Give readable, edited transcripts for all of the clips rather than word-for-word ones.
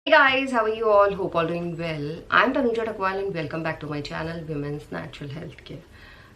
Hey guys, how are you all? Hope all doing well. I'm Tanuja Takwal and welcome back to my channel Women's Natural Health Care.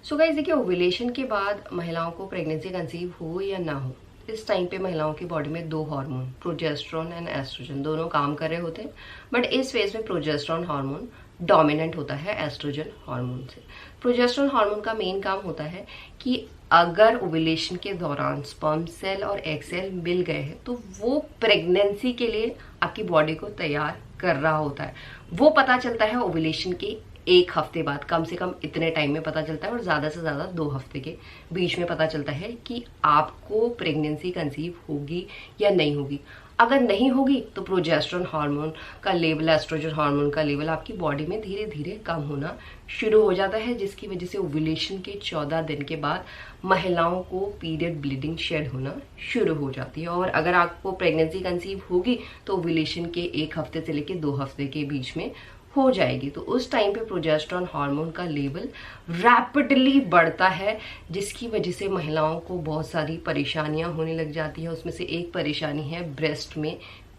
So guys, देखिए ovulation के बाद महिलाओं को pregnancy conceive हो या ना हो, इस टाइम पे महिलाओं की बॉडी में दो हार्मोन प्रोजेस्टेरोन एंड एस्ट्रोजन दोनों काम कर रहे होते हैं। बट इस फेज में प्रोजेस्टेरोन हार्मोन डोमिनेंट होता है एस्ट्रोजन हार्मोन से। प्रोजेस्टेरोन हार्मोन का मेन काम होता है कि अगर ओव्यूलेशन के दौरान स्पर्म सेल और एग सेल मिल गए हैं तो वो प्रेगनेंसी के लिए आपकी बॉडी को तैयार कर रहा होता है। वो पता चलता है ओव्यूलेशन के एक हफ्ते बाद, कम से कम इतने टाइम में पता चलता है और ज्यादा से ज्यादा 2 हफ्ते के बीच में पता चलता है कि आपको प्रेगनेंसी कंसीव होगी या नहीं होगी। अगर नहीं होगी तो प्रोजेस्टेरोन हार्मोन का लेवल, एस्ट्रोजन हार्मोन का लेवल आपकी बॉडी में धीरे धीरे कम होना शुरू हो जाता है, जिसकी वजह से ओव्यूलेशन के 14 दिन के बाद महिलाओं को पीरियड ब्लीडिंग शेड होना शुरू हो जाती है। और अगर आपको प्रेगनेंसी कंसीव होगी तो ओव्यूलेशन के 1 हफ्ते से लेकर 2 हफ्ते के बीच में हो जाएगी। तो उस टाइम पे प्रोजेस्टेरोन हार्मोन का लेवल रैपिडली बढ़ता है, जिसकी वजह से महिलाओं को बहुत सारी परेशानियां होने लग जाती हैं। उसमें से एक परेशानी है ब्रेस्ट में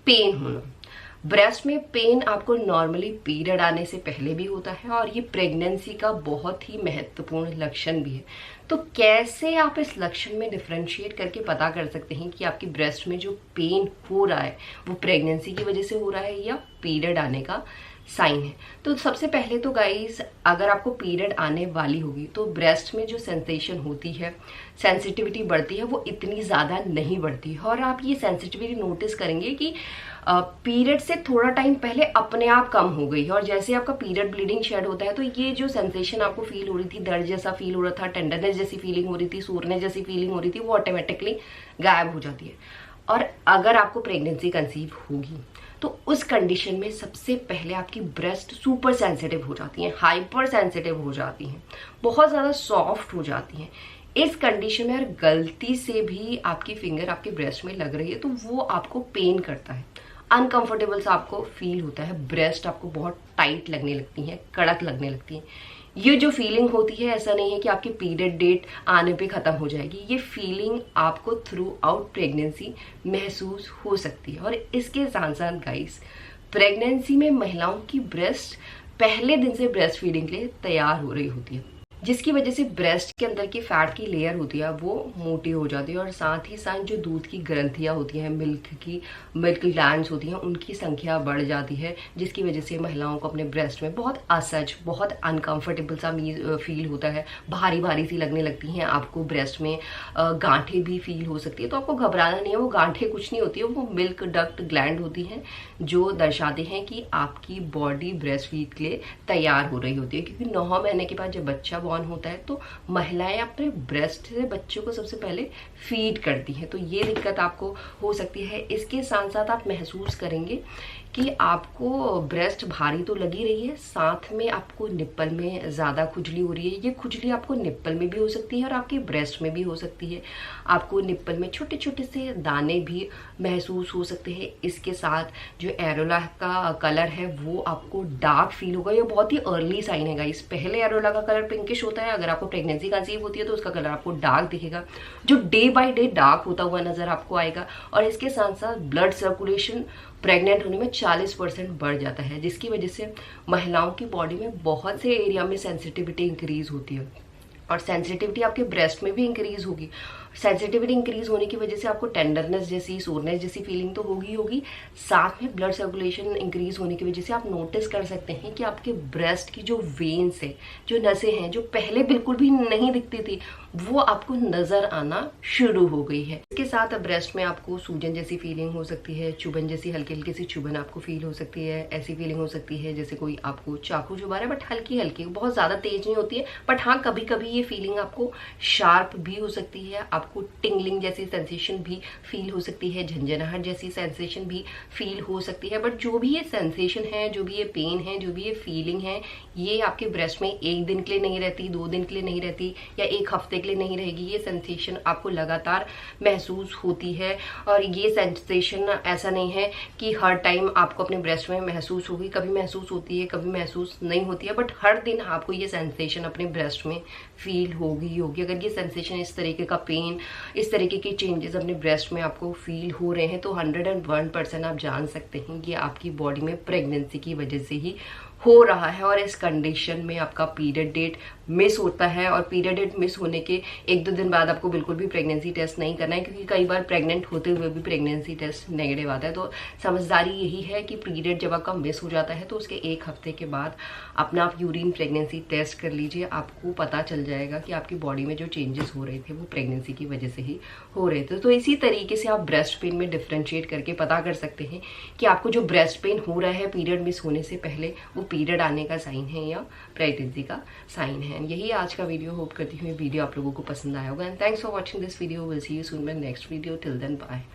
पेन होना। ब्रेस्ट में पेन आपको नॉर्मली पीरियड आने से पहले भी होता है और ये प्रेगनेंसी का बहुत ही महत्वपूर्ण लक्षण भी है। तो कैसे आप इस लक्षण में डिफरेंशिएट करके पता कर सकते हैं कि आपकी ब्रेस्ट में जो पेन हो रहा है वो प्रेगनेंसी की वजह से हो रहा है या पीरियड आने का साइन है। तो सबसे पहले तो गाइस, अगर आपको पीरियड आने वाली होगी तो ब्रेस्ट में जो सेंसेशन होती है, सेंसिटिविटी बढ़ती है, वो इतनी ज्यादा नहीं बढ़ती है। और आप ये सेंसिटिविटी नोटिस करेंगे कि पीरियड से थोड़ा टाइम पहले अपने आप कम हो गई है। और जैसे आपका पीरियड ब्लीडिंग शेड होता है तो ये जो सेंसेशन आपको फील हो रही थी, दर्द जैसा फील हो रहा था, टेंडरनेस जैसी फीलिंग हो रही थी, सूरनेस जैसी फीलिंग हो रही थी, वो ऑटोमेटिकली गायब हो जाती है। और अगर आपको प्रेगनेंसी कंसीव होगी तो उस कंडीशन में सबसे पहले आपकी ब्रेस्ट सुपर सेंसिटिव हो जाती हैं, हाइपर सेंसिटिव हो जाती हैं, बहुत ज़्यादा सॉफ्ट हो जाती हैं। इस कंडीशन में अगर गलती से भी आपकी फिंगर आपके ब्रेस्ट में लग रही है तो वो आपको पेन करता है, अनकंफर्टेबल सा आपको फील होता है, ब्रेस्ट आपको बहुत टाइट लगने लगती है, कड़क लगने लगती है। ये जो फीलिंग होती है, ऐसा नहीं है कि आपकी पीरियड डेट आने पे खत्म हो जाएगी। ये फीलिंग आपको थ्रू आउट प्रेगनेंसी महसूस हो सकती है। और इसके साथ साथ गाइस, प्रेगनेंसी में महिलाओं की ब्रेस्ट पहले दिन से ब्रेस्ट फीडिंग के लिए तैयार हो रही होती है, जिसकी वजह से ब्रेस्ट के अंदर की फैट की लेयर होती है वो मोटी हो जाती है। और साथ ही साथ जो दूध की ग्रंथियां होती हैं, मिल्क ग्लैंड्स होती हैं, उनकी संख्या बढ़ जाती है, जिसकी वजह से महिलाओं को अपने ब्रेस्ट में बहुत असहज, बहुत अनकंफर्टेबल सा फील होता है, भारी भारी सी लगने लगती हैं। आपको ब्रेस्ट में गांठें भी फील हो सकती है। तो आपको घबराना नहीं है, वो गांठें कुछ नहीं होती है, वो मिल्क डक्ट ग्लैंड होती हैं जो दर्शाते हैं कि आपकी बॉडी ब्रेस्ट फीड के लिए तैयार हो रही होती है। क्योंकि 9 महीने के बाद जब बच्चा होता है तो महिलाएं अपने ब्रेस्ट से बच्चों को सबसे पहले फीड करती हैं। तो ये दिक्कत आपको हो सकती है। इसके साथ साथ आप महसूस करेंगे कि आपको ब्रेस्ट भारी तो लगी रही है, साथ में आपको निप्पल में ज्यादा खुजली हो रही है। ये खुजली आपको निप्पल में भी हो सकती है और आपके ब्रेस्ट में भी हो सकती है। आपको निप्पल में छोटे छोटे से दाने भी महसूस हो सकते हैं। इसके साथ जो एरोला का कलर है वो आपको डार्क फील होगा। ये बहुत ही अर्ली साइन है गाइस। पहले एरोला का कलर पिंकिश होता है, अगर आपको प्रेगनेंसी कंसीव होती है तो उसका कलर आपको डार्क दिखेगा, जो डे बाय डे डार्क होता हुआ नजर आपको आएगा। और इसके साथ साथ ब्लड सर्कुलेशन प्रेग्नेंट होने में 40% बढ़ जाता है, जिसकी वजह से महिलाओं की बॉडी में बहुत से एरिया में सेंसिटिविटी इंक्रीज होती है। और सेंसिटिविटी आपके ब्रेस्ट में भी इंक्रीज होगी। सेंसिटिविटी इंक्रीज होने की वजह से आपको टेंडरनेस जैसी, सोरनेस जैसी फीलिंग तो होगी होगी, साथ में ब्लड सर्कुलेशन इंक्रीज होने की वजह से आप नोटिस कर सकते हैं कि आपके ब्रेस्ट की जो वेन्स है, जो नसें हैं, जो पहले बिल्कुल भी नहीं दिखती थी, वो आपको नजर आना शुरू हो गई है। इसके साथ ब्रेस्ट में आपको सूजन जैसी फीलिंग हो सकती है, चुभन जैसी, हल्की हल्की सी चुभन आपको फील हो सकती है। ऐसी फीलिंग हो सकती है जैसे कोई आपको चाकू चुभा रहा है, बट हल्की हल्की, बहुत ज्यादा तेज नहीं होती है। बट हाँ, कभी कभी ये फीलिंग आपको शार्प भी हो सकती है, आपको टिंगलिंग जैसी सेंसेशन भी फील हो सकती है, झंझनाहट जैसी सेंसेशन भी फील हो सकती है। बट जो भी ये सेंसेशन है, जो भी ये पेन है, जो भी ये फीलिंग है, ये आपके ब्रेस्ट में 1 दिन के लिए नहीं रहती, 2 दिन के लिए नहीं रहती, या 1 हफ्ते के लिए नहीं रहेगी, ये सेंसेशन आपको लगातार महसूस होती है। और ये सेंसेशन ऐसा नहीं है कि हर टाइम आपको अपने ब्रेस्ट में महसूस होगी, कभी महसूस होती है कभी महसूस नहीं होती है, बट हर दिन आपको ये सेंसेशन अपने ब्रेस्ट में फील होगी। अगर ये सेंसेशन, इस तरीके का पेन, इस तरीके के चेंजेस अपने ब्रेस्ट में आपको फील हो रहे हैं तो 101% आप जान सकते हैं कि आपकी बॉडी में प्रेगनेंसी की वजह से ही हो रहा है। और इस कंडीशन में आपका पीरियड डेट मिस होता है, और पीरियड डेट मिस होने के 1-2 दिन बाद आपको बिल्कुल भी प्रेगनेंसी टेस्ट नहीं करना है, क्योंकि कई बार प्रेग्नेंट होते हुए भी प्रेगनेंसी टेस्ट नेगेटिव आता है। तो समझदारी यही है कि पीरियड जब आपका मिस हो जाता है तो उसके 1 हफ्ते के बाद अपना आप यूरिन प्रेगनेंसी टेस्ट कर लीजिए। आपको पता चल जाएगा कि आपकी बॉडी में जो चेंजेस हो रहे थे वो प्रेगनेंसी की वजह से ही हो रहे थे। तो इसी तरीके से आप ब्रेस्ट पेन में डिफ्रेंशिएट करके पता कर सकते हैं कि आपको जो ब्रेस्ट पेन हो रहा है पीरियड मिस होने से पहले, वो पीरियड आने का साइन है या प्रेगनेंसी का साइन है। यही आज का वीडियो। होप करती हूँ वीडियो आप लोगों को पसंद आया होगा। And thanks for watching this video. Will see you soon my next video. Till then bye.